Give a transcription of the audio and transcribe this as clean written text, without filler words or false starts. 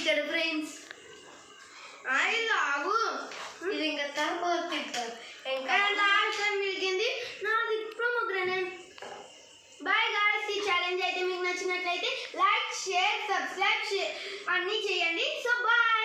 తిట్టాడు ఫ్రెండ్స్. ఆగు, ఇది ఇంకా తర్వాత తిట్టారు. ఇంకా లాస్ట్ టైం మిగిలింది నాది ప్రోమోగ్రానేట్. బాయ్ గాయ్స్, ఈ ఛాలెంజ్ అయితే మీకు నచ్చినట్లయితే లైక్, షేర్, సబ్స్క్రైబ్ అన్నీ చేయండి. So bye.